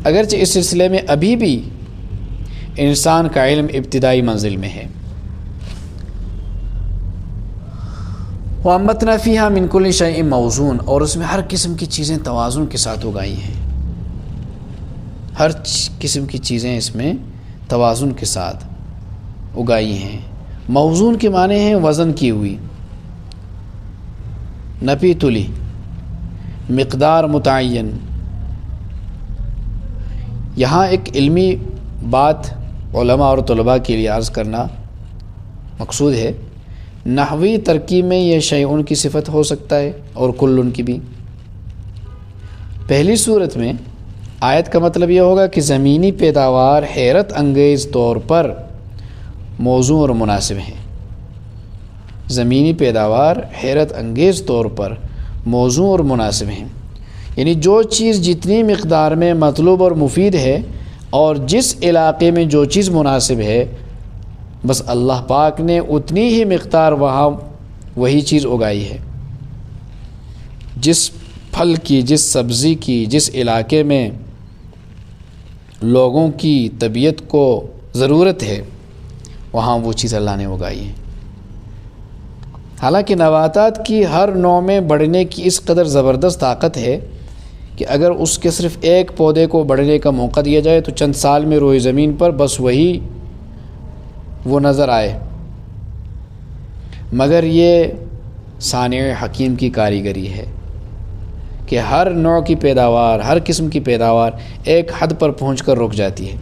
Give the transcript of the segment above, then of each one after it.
اگرچہ اس سلسلے میں ابھی بھی انسان کا علم ابتدائی منزل میں ہے۔ وَأَنبَتْنَا فِيهَا مِن كُلِّ شَيْءٍ مَوْزُونٍ، اور اس میں ہر قسم کی چیزیں توازن کے ساتھ اگائی ہیں، ہر قسم کی چیزیں اس میں توازن کے ساتھ اگائی ہیں۔ موزون کے معنی ہیں وزن کی ہوئی، نپی تلی، مقدار متعین۔ یہاں ایک علمی بات علماء اور طلباء کے لیے عرض کرنا مقصود ہے۔ نحوی ترکیب میں یہ شیئن کی صفت ہو سکتا ہے اور کلن کی بھی۔ پہلی صورت میں آیت کا مطلب یہ ہوگا کہ زمینی پیداوار حیرت انگیز طور پر موزوں اور مناسب ہیں۔ زمینی پیداوار حیرت انگیز طور پر موزوں اور مناسب ہیں، یعنی جو چیز جتنی مقدار میں مطلوب اور مفید ہے اور جس علاقے میں جو چیز مناسب ہے، بس اللہ پاک نے اتنی ہی مقدار وہاں وہی چیز اگائی ہے۔ جس پھل کی، جس سبزی کی، جس علاقے میں لوگوں کی طبیعت کو ضرورت ہے، وہاں وہ چیز اللہ نے اگائی ہے۔ حالانکہ نباتات کی ہر نوع میں بڑھنے کی اس قدر زبردست طاقت ہے کہ اگر اس کے صرف ایک پودے کو بڑھنے کا موقع دیا جائے تو چند سال میں روئے زمین پر بس وہی وہ نظر آئے، مگر یہ صانع حکیم کی کاریگری ہے کہ ہر نوع کی پیداوار، ہر قسم کی پیداوار ایک حد پر پہنچ کر رک جاتی ہے،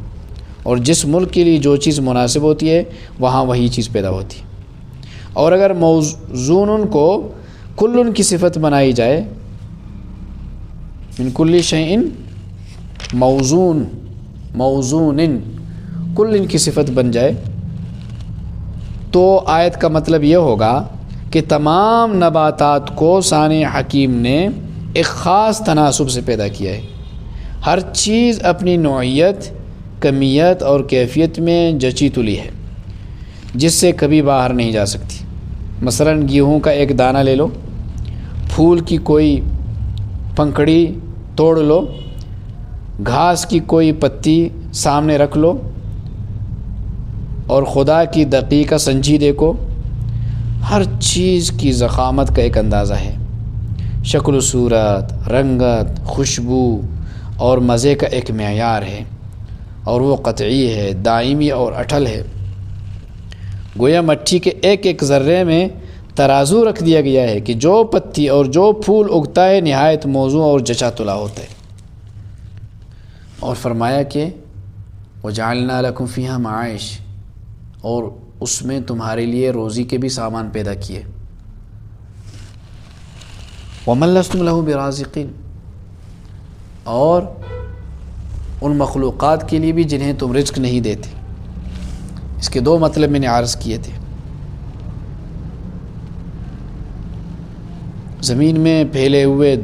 اور جس ملک کے لیے جو چیز مناسب ہوتی ہے وہاں وہی چیز پیدا ہوتی ہے۔ اور اگر موزون کو کلن کی صفت بنائی جائے، من کل شیء موزون، کلن کی صفت بن جائے، تو آیت کا مطلب یہ ہوگا کہ تمام نباتات کو صانع حکیم نے ایک خاص تناسب سے پیدا کیا ہے۔ ہر چیز اپنی نوعیت، کمیت اور کیفیت میں جچی تلی ہے، جس سے کبھی باہر نہیں جا سکتی۔ مثلا گیہوں کا ایک دانہ لے لو، پھول کی کوئی پنکھڑی توڑ لو، گھاس کی کوئی پتی سامنے رکھ لو، اور خدا کی دقیقہ سنجی دیکھو، ہر چیز کی ضخامت کا ایک اندازہ ہے، شکل و صورت، رنگت، خوشبو اور مزے کا ایک معیار ہے، اور وہ قطعی ہے، دائمی اور اٹل ہے۔ گویا مٹی کے ایک ایک ذرے میں ترازو رکھ دیا گیا ہے کہ جو پتی اور جو پھول اگتا ہے نہایت موزوں اور جچا تلا ہوتا ہے۔ اور فرمایا کہ وَجَعَلْنَا لَكُمْ فِيهَا مَعَائِشَ، اور اس میں تمہارے لیے روزی کے بھی سامان پیدا کیے۔ وَمَن لَّسْتُمْ لَهُ بِرَازِقِينَ، اور ان مخلوقات کے لیے بھی جنہیں تم رزق نہیں دیتے۔ اس کے دو مطلب میں نے عرض کیے تھے۔ زمین میں پھیلے ہوئے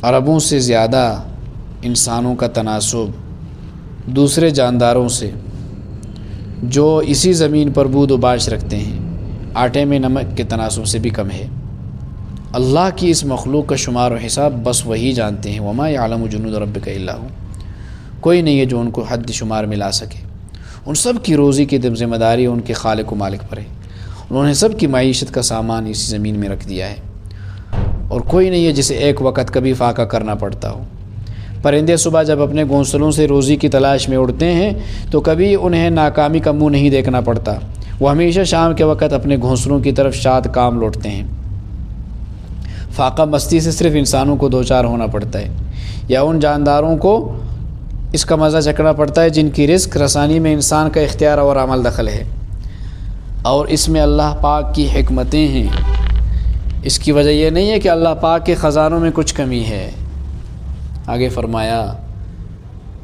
اربوں سے زیادہ انسانوں کا تناسب دوسرے جانداروں سے جو اسی زمین پر بود و باش رکھتے ہیں، آٹے میں نمک کے تناسب سے بھی کم ہے۔ اللہ کی اس مخلوق کا شمار و حساب بس وہی جانتے ہیں۔ وما یعلم جنود ربک الا ہو، کوئی نہیں ہے جو ان کو حد شمار میں لا سکے۔ ان سب کی روزی کی ذمہ داری ان کے خالق و مالک پر ہے۔ انہوں نے سب کی معیشت کا سامان اسی زمین میں رکھ دیا ہے، اور کوئی نہیں ہے جسے ایک وقت کبھی فاقہ کرنا پڑتا ہو۔ پرندے صبح جب اپنے گھونسلوں سے روزی کی تلاش میں اڑتے ہیں تو کبھی انہیں ناکامی کا منہ نہیں دیکھنا پڑتا، وہ ہمیشہ شام کے وقت اپنے گھونسلوں کی طرف شاد کام لوٹتے ہیں۔ فاقہ مستی سے صرف انسانوں کو دوچار ہونا پڑتا ہے، یا ان جانداروں کو اس کا مزہ چکھنا پڑتا ہے جن کی رزق رسانی میں انسان کا اختیار اور عمل دخل ہے، اور اس میں اللہ پاک کی حکمتیں ہیں۔ اس کی وجہ یہ نہیں ہے کہ اللہ پاک کے خزانوں میں کچھ کمی ہے۔ آگے فرمایا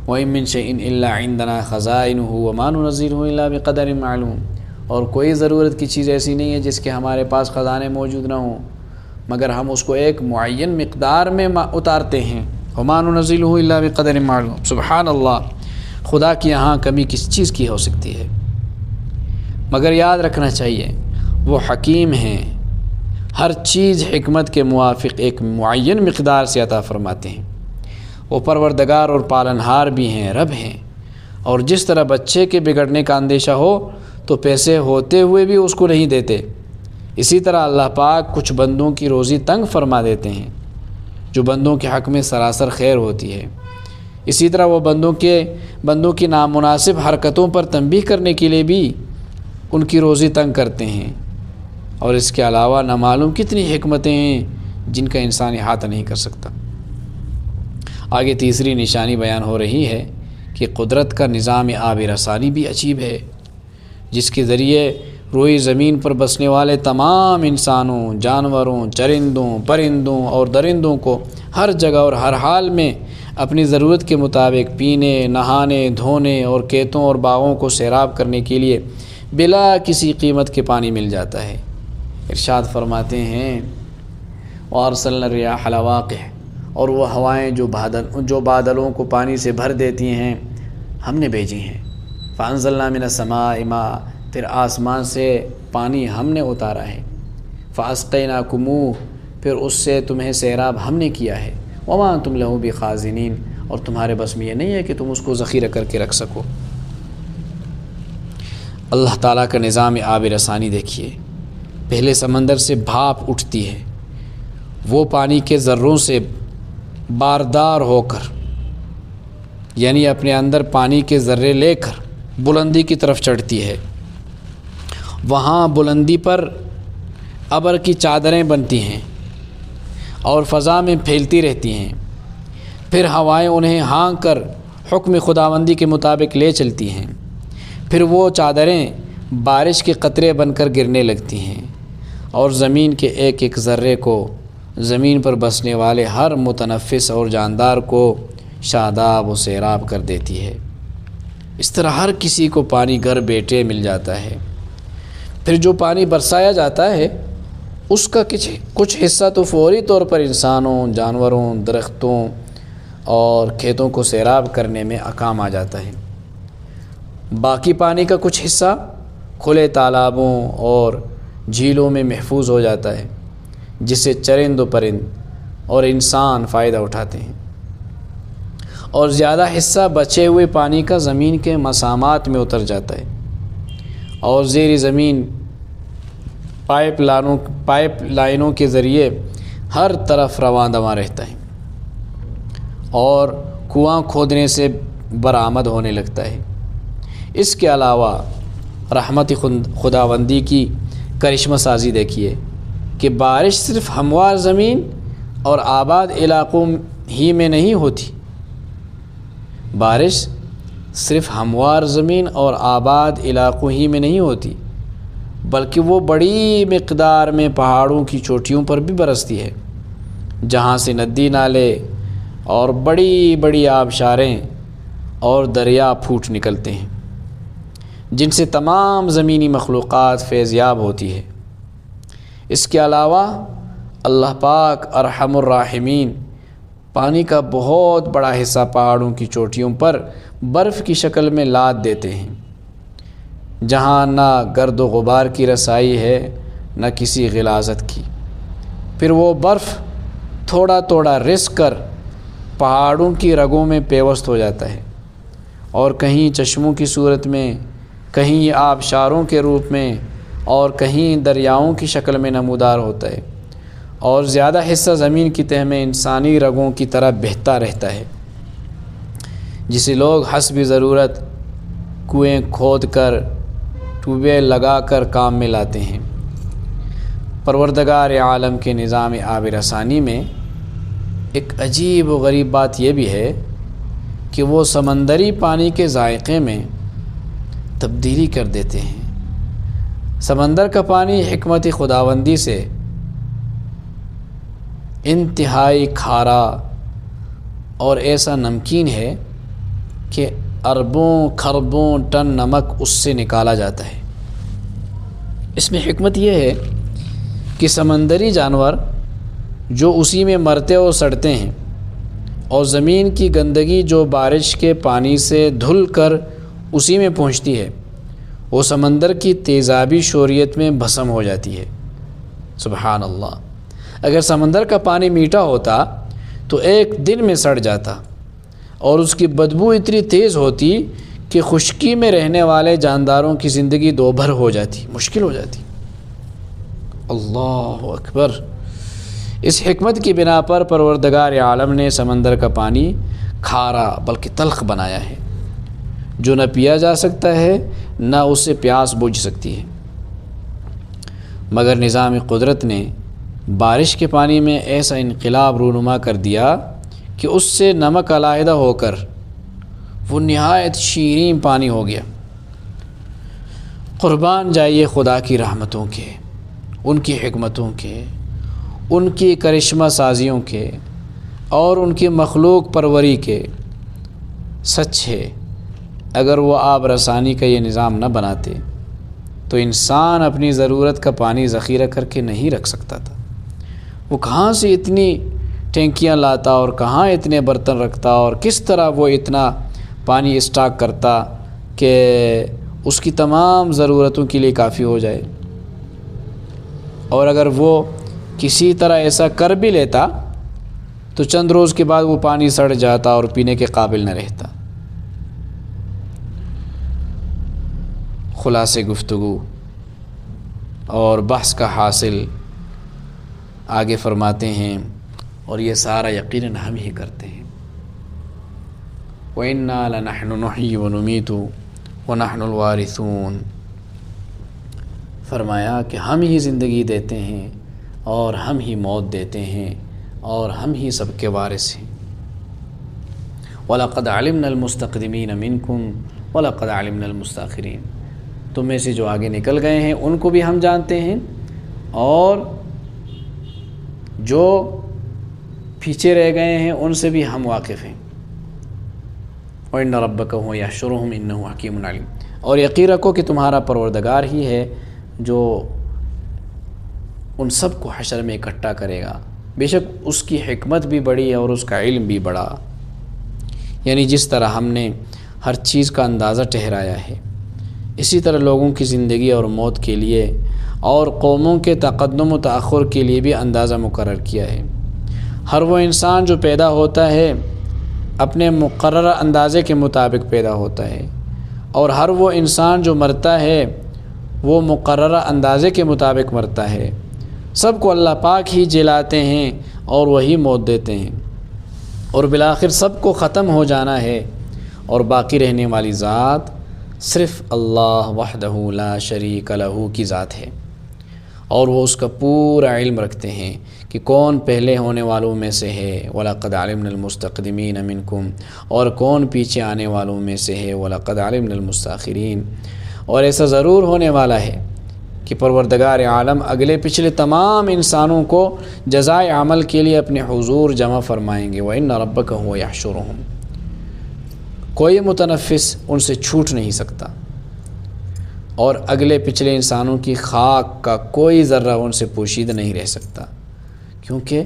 وَإِن مِّن شَيْءٍ إِلَّا عِندَنَا خَزَائِنُهُ وَمَا نُنَزِّلُهُ إِلَّا بِقَدَرٍ مَّعْلُومٍ، اور کوئی ضرورت کی چیز ایسی نہیں ہے جس کے ہمارے پاس خزانے موجود نہ ہوں، مگر ہم اس کو ایک معین مقدار میں اتارتے ہیں۔ وَمَا نُنَزِّلُهُ إِلَّا بِقَدَرٍ مَّعْلُومٍ۔ سبحان اللہ، خدا کی یہاں کمی کس چیز کی ہو سکتی ہے؟ مگر یاد رکھنا چاہیے وہ حکیم ہیں، ہر چیز حکمت کے موافق ایک معین مقدار سے عطا فرماتے ہیں۔ وہ پروردگار اور پالنہار بھی ہیں، رب ہیں۔ اور جس طرح بچے کے بگڑنے کا اندیشہ ہو تو پیسے ہوتے ہوئے بھی اس کو نہیں دیتے، اسی طرح اللہ پاک کچھ بندوں کی روزی تنگ فرما دیتے ہیں جو بندوں کے حق میں سراسر خیر ہوتی ہے۔ اسی طرح وہ بندوں کی نامناسب حرکتوں پر تنبیہ کرنے کے لیے بھی ان کی روزی تنگ کرتے ہیں۔ اور اس کے علاوہ نہ معلوم کتنی حکمتیں ہیں جن کا انسان احاطہ نہیں کر سکتا۔ آگے تیسری نشانی بیان ہو رہی ہے کہ قدرت کا نظام آب رسانی بھی عجیب ہے، جس کے ذریعے روئی زمین پر بسنے والے تمام انسانوں، جانوروں، چرندوں، پرندوں اور درندوں کو ہر جگہ اور ہر حال میں اپنی ضرورت کے مطابق پینے، نہانے، دھونے اور کھیتوں اور باغوں کو سیراب کرنے کے لیے بلا کسی قیمت کے پانی مل جاتا ہے۔ ارشاد فرماتے ہیں وَأَرْسَلْنَا الرِّيَاحَ لَوَاقِحَ، اور وہ ہوائیں جو بادلوں کو پانی سے بھر دیتی ہیں ہم نے بھیجی ہیں۔ فَأَنزَلْنَا مِنَ السَّمَاءِ مَاءً، پھر آسمان سے پانی ہم نے اتارا ہے۔ فَأَسْقَيْنَاكُمُوهُ، پھر اس سے تمہیں سیراب ہم نے کیا ہے۔ وَمَا أَنْتُمْ لَهُ بِخَازِنِينَ، اور تمہارے بس میں یہ نہیں ہے کہ تم اس کو ذخیرہ کر کے رکھ سکو۔ اللہ تعالیٰ کا نظام آب رسانی دیکھیے، پہلے سمندر سے بھاپ اٹھتی ہے، وہ پانی کے ذروں سے باردار ہو کر، یعنی اپنے اندر پانی کے ذرے لے کر بلندی کی طرف چڑھتی ہے۔ وہاں بلندی پر ابر کی چادریں بنتی ہیں اور فضا میں پھیلتی رہتی ہیں، پھر ہوائیں انہیں ہانک کر حکم خداوندی کے مطابق لے چلتی ہیں، پھر وہ چادریں بارش کے قطرے بن کر گرنے لگتی ہیں اور زمین کے ایک ایک ذرے کو، زمین پر بسنے والے ہر متنفس اور جاندار کو شاداب و سیراب کر دیتی ہے۔ اس طرح ہر کسی کو پانی گھر بیٹھے مل جاتا ہے۔ پھر جو پانی برسایا جاتا ہے اس کا کچھ حصہ تو فوری طور پر انسانوں، جانوروں، درختوں اور کھیتوں کو سیراب کرنے میں کام آ جاتا ہے۔ باقی پانی کا کچھ حصہ کھلے تالابوں اور جھیلوں میں محفوظ ہو جاتا ہے، جس سے چرند و پرند اور انسان فائدہ اٹھاتے ہیں، اور زیادہ حصہ بچے ہوئے پانی کا زمین کے مسامات میں اتر جاتا ہے اور زیر زمین پائپ لائنوں کے ذریعے ہر طرف رواں دواں رہتا ہے اور کنواں کھودنے سے برآمد ہونے لگتا ہے۔ اس کے علاوہ رحمت خداوندی کی کرشمہ سازی دیکھیے کہ بارش صرف ہموار زمین اور آباد علاقوں ہی میں نہیں ہوتی، بارش صرف ہموار زمین اور آباد علاقوں ہی میں نہیں ہوتی، بلکہ وہ بڑی مقدار میں پہاڑوں کی چوٹیوں پر بھی برستی ہے، جہاں سے ندی نالے اور بڑی بڑی آبشاریں اور دریا پھوٹ نکلتے ہیں، جن سے تمام زمینی مخلوقات فیضیاب ہوتی ہے۔ اس کے علاوہ اللہ پاک ارحم الراحمین پانی کا بہت بڑا حصہ پہاڑوں کی چوٹیوں پر برف کی شکل میں لاد دیتے ہیں، جہاں نہ گرد و غبار کی رسائی ہے نہ کسی غلاظت کی۔ پھر وہ برف تھوڑا تھوڑا رس کر پہاڑوں کی رگوں میں پیوست ہو جاتا ہے اور کہیں چشموں کی صورت میں، کہیں آبشاروں کے روپ میں اور کہیں دریاؤں کی شکل میں نمودار ہوتا ہے، اور زیادہ حصہ زمین کی تہ میں انسانی رگوں کی طرح بہتا رہتا ہے، جسے لوگ حسب ضرورت کنویں کھود کر، ٹیوب ویل لگا کر کام میں لاتے ہیں۔ پروردگار عالم کے نظام آب رسانی میں ایک عجیب و غریب بات یہ بھی ہے کہ وہ سمندری پانی کے ذائقے میں تبدیلی کر دیتے ہیں۔ سمندر کا پانی حکمت خداوندی سے انتہائی کھارا اور ایسا نمکین ہے کہ اربوں کھربوں ٹن نمک اس سے نکالا جاتا ہے۔ اس میں حکمت یہ ہے کہ سمندری جانور جو اسی میں مرتے اور سڑتے ہیں، اور زمین کی گندگی جو بارش کے پانی سے دھل کر اسی میں پہنچتی ہے، وہ سمندر کی تیزابی شوریت میں بھسم ہو جاتی ہے۔ سبحان اللہ! اگر سمندر کا پانی میٹھا ہوتا تو ایک دن میں سڑ جاتا، اور اس کی بدبو اتنی تیز ہوتی کہ خشکی میں رہنے والے جانداروں کی زندگی دوبھر ہو جاتی، مشکل ہو جاتی۔ اللہ اکبر۔ اس حکمت کی بنا پر پروردگار عالم نے سمندر کا پانی کھارا بلکہ تلخ بنایا ہے، جو نہ پیا جا سکتا ہے نہ اس سے پیاس بجھ سکتی ہے، مگر نظام قدرت نے بارش کے پانی میں ایسا انقلاب رونما کر دیا کہ اس سے نمک علیحدہ ہو کر وہ نہایت شیریں پانی ہو گیا۔ قربان جائیے خدا کی رحمتوں کے، ان کی حکمتوں کے، ان کی کرشمہ سازیوں کے اور ان کی مخلوق پروری کے۔ سچ ہے اگر وہ آب رسانی کا یہ نظام نہ بناتے تو انسان اپنی ضرورت کا پانی ذخیرہ کر کے نہیں رکھ سکتا تھا۔ وہ کہاں سے اتنی ٹینکیاں لاتا اور کہاں اتنے برتن رکھتا اور کس طرح وہ اتنا پانی اسٹاک کرتا کہ اس کی تمام ضرورتوں کے لیے کافی ہو جائے۔ اور اگر وہ کسی طرح ایسا کر بھی لیتا تو چند روز کے بعد وہ پانی سڑ جاتا اور پینے کے قابل نہ رہتا۔ خلاصے گفتگو اور بحث کا حاصل آگے فرماتے ہیں، اور یہ سارا یقیناً ہم ہی کرتے ہیں۔ وَإِنَّا لَنَحْنُ نُحْيِي وَنُمِيتُ وَنَحْنُ الْوَارِثُونَ۔ فرمایا کہ ہم ہی زندگی دیتے ہیں اور ہم ہی موت دیتے ہیں اور ہم ہی سب کے وارث ہیں۔ وَلَقَدْ عَلِمْنَا الْمُسْتَقْدِمِينَ مِنْكُمْ وَلَقَدْ عَلِمْنَا الْمُسْتَأْخِرِينَ۔ تم میں سے جو آگے نکل گئے ہیں ان کو بھی ہم جانتے ہیں اور جو پیچھے رہ گئے ہیں ان سے بھی ہم واقف ہیں۔ وَإِنَّ رَبَّكَ هُوَ يَحْشُرُهُمْ إِنَّهُ حَكِيمٌ عَلِيمٌ۔ اور یقین رکھو کہ تمہارا پروردگار ہی ہے جو ان سب کو حشر میں اکٹھا کرے گا، بے شک اس کی حکمت بھی بڑی ہے اور اس کا علم بھی بڑا۔ یعنی جس طرح ہم نے ہر چیز کا اندازہ ٹھہرایا ہے، اسی طرح لوگوں کی زندگی اور موت کے لیے اور قوموں کے تقدم و تأخر کے لیے بھی اندازہ مقرر کیا ہے۔ ہر وہ انسان جو پیدا ہوتا ہے اپنے مقررہ اندازے کے مطابق پیدا ہوتا ہے، اور ہر وہ انسان جو مرتا ہے وہ مقررہ اندازے کے مطابق مرتا ہے۔ سب کو اللہ پاک ہی جلاتے ہیں اور وہی موت دیتے ہیں، اور بالآخر سب کو ختم ہو جانا ہے، اور باقی رہنے والی ذات صرف اللہ وحدہ لا شریک لہ کی ذات ہے، اور وہ اس کا پورا علم رکھتے ہیں کہ کون پہلے ہونے والوں میں سے ہے وَلَقَدْ عَلِمْنَا الْمُسْتَقْدِمِينَ مِنْكُمْ، اور کون پیچھے آنے والوں میں سے ہے وَلَقَدْ عَلِمْنَا الْمُسْتَأْخِرِينَ۔ اور ایسا ضرور ہونے والا ہے کہ پروردگار عالم اگلے پچھلے تمام انسانوں کو جزائے عمل کے لیے اپنے حضور جمع فرمائیں گے۔ وَإِنَّ رَبَّكَ هُوَ يَحْشُرُهُمْ۔ کوئی متنفس ان سے چھوٹ نہیں سکتا، اور اگلے پچھلے انسانوں کی خاک کا کوئی ذرہ ان سے پوشیدہ نہیں رہ سکتا، کیونکہ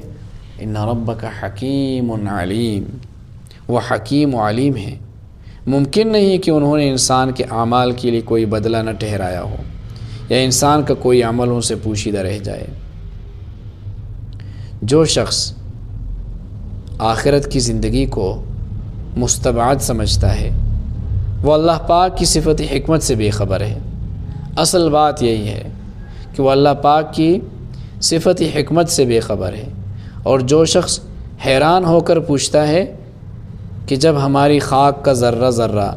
ان ربک حکیم علیم، وہ حکیم و علیم ہے۔ ممکن نہیں کہ انہوں نے انسان کے اعمال کے لیے کوئی بدلہ نہ ٹھہرایا ہو، یا انسان کا کوئی عمل ان سے پوشیدہ رہ جائے۔ جو شخص آخرت کی زندگی کو مستبعد سمجھتا ہے وہ اللہ پاک کی صفت حکمت سے بے خبر ہے۔ اصل بات یہی ہے کہ وہ اللہ پاک کی صفت حکمت سے بے خبر ہے، اور جو شخص حیران ہو کر پوچھتا ہے کہ جب ہماری خاک کا ذرہ ذرہ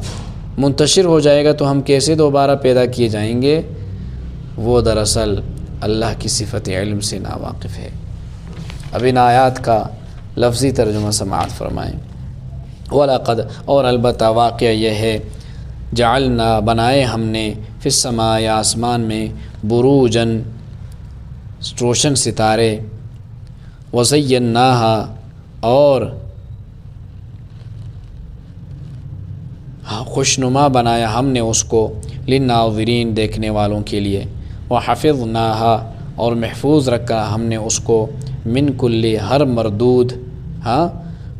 منتشر ہو جائے گا تو ہم کیسے دوبارہ پیدا کیے جائیں گے، وہ دراصل اللہ کی صفت علم سے ناواقف ہے۔ اب ان آیات کا لفظی ترجمہ سماعت فرمائیں۔ وَلَقَدْ، اور البتہ واقعہ یہ ہے، جعلنا، بنائے ہم نے، فی السماء، آسمان میں، بروجن، روشن ستارے، وَزَيَّنَّاهَا، اور خوشنما بنایا ہم نے اس کو، للناظرین، دیکھنے والوں کے لیے، وَحَفِظْنَاهَا، اور محفوظ رکھا ہم نے اس کو، من کل، ہر مردود،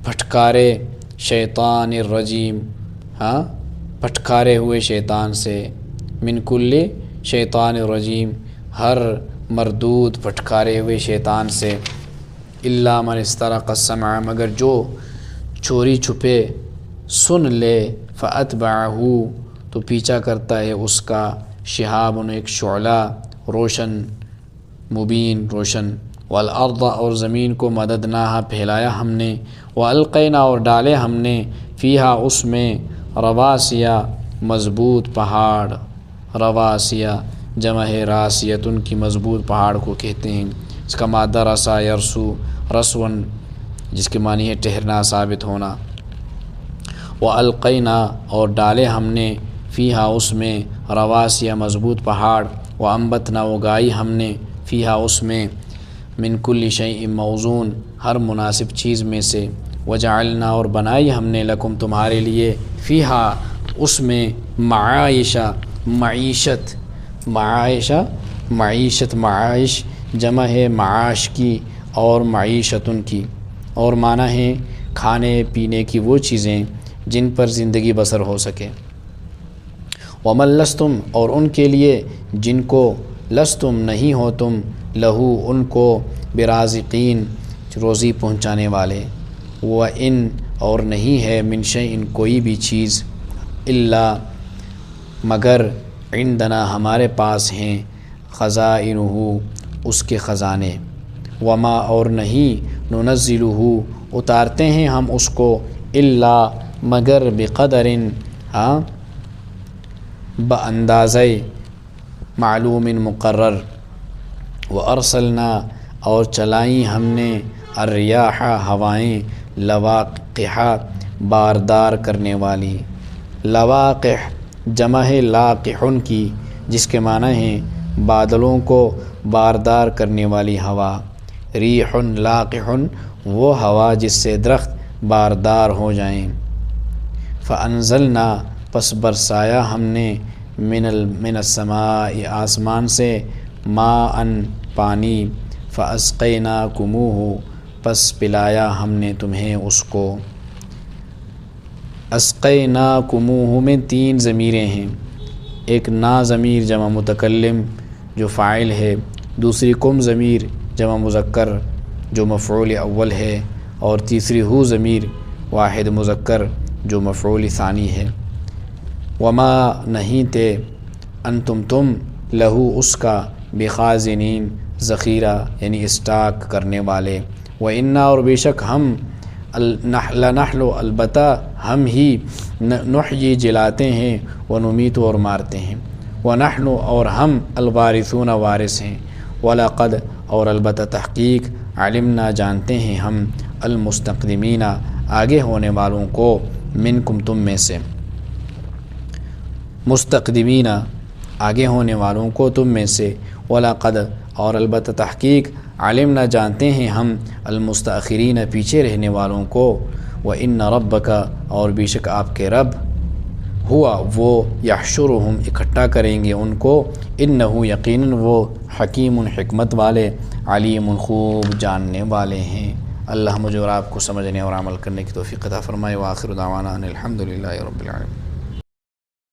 پھٹکارے، شیطان الرجیم، پھٹکارے ہوئے شیطان سے، من کل شیطان الرجیم، ہر مردود پھٹکارے ہوئے شیطان سے، الا من استرق السمع، مگر جو چوری چھپے سن لے، فأتبعہ تو پیچھا کرتا ہے اس کا، شہاب ایک شعلہ، روشن مبین روشن، والارض اور زمین کو مددناہا پھیلایا ہم نے، والقینا اور ڈالے ہم نے، فیہا اس میں، رواسیا مضبوط پہاڑ، رواسیا جمع ہے راسیتن کی، مضبوط پہاڑ کو کہتے ہیں، اس کا مادہ رسا یرسو، رسون جس کے معنی ہے ٹھہرنا، ثابت ہونا، والقینا اور ڈالے ہم نے، فیہا اس میں، رواسیا مضبوط پہاڑ، وانبتنا اگائی ہم نے، فیہا اس میں، من کل شیء موزون ہر مناسب چیز میں سے، وجعلنا اور بنائی ہم نے، لکم تمہارے لیے، فیہا اس میں، معائشہ معیشت، معائشہ معیشت، معاش جمع ہے معاش کی، اور معیشتن کی، اور معنی ہے کھانے پینے کی وہ چیزیں جن پر زندگی بسر ہو سکے، ومن لستم اور ان کے لیے جن کو، لستم نہیں ہو تم، لہو ان کو، برازقین روزی پہنچانے والے، وَإِن اور نہیں ہے، من شیء کوئی بھی چیز، الا مگر، عندنا ہمارے پاس ہیں، خزائنہ اس کے خزانے، وما اور نہیں، ننزلہ اتارتے ہیں ہم اس کو، الا مگر، بقدر باندازے، معلوم مقرر، وارسلنا اور چلائیں ہم نے، الریاح ہوائیں، لواقح باردار کرنے والی، لواقح جمع ہے لاقحن کی، جس کے معنی ہیں بادلوں کو باردار کرنے والی ہوا، ریح لاقح وہ ہوا جس سے درخت باردار ہو جائیں، فانزلنا پس برسایا ہم نے، من السماء آسمان سے، ماء پانی، فاسقیناکموہ پس پلایا ہم نے تمہیں اس کو، اسقیناکموہ میں 3 ضمیریں ہیں، ایک نا ضمیر جمع متکلم جو فاعل ہے، دوسری کم ضمیر جمع مذکر جو مفعول اول ہے، اور تیسری ہو ضمیر واحد مذکر جو مفعول ثانی ہے، وما نہیں تھے، انتم تم، لہو اس کا، بخازنین ذخیرہ یعنی اسٹاک کرنے والے، وَإِنَّا اور بے شک ہم، لَنَحْلُ البتہ ہم ہی، نحیی جلاتے ہیں، ونمیت اور مارتے ہیں، وَنَحْنُ اور ہم، الوارثون وارث ہیں، وَلَقَدْ اور البتہ تحقیق، علمنا جانتے ہیں ہم، المستقدمین آگے ہونے والوں کو، منکم تم میں سے، مستقدمین آگے ہونے والوں کو تم میں سے، وَلَقَدْ اور البتہ تحقیق، علمنا جانتے ہیں ہم، المستاخرین پیچھے رہنے والوں کو، وَإِنَّ رَبَّكَ اور بے شک آپ کے رب، ہوا وہ، یحشرہم اکٹھا کریں گے ان کو، انہو یقیناً وہ، حکیم حکمت والے، علیم خوب جاننے والے ہیں۔ اللہ مجھے اور آپ کو سمجھنے اور عمل کرنے کی توفیق عطا فرمائے، وآخر دعوانا ان الحمد للہ رب العالمین۔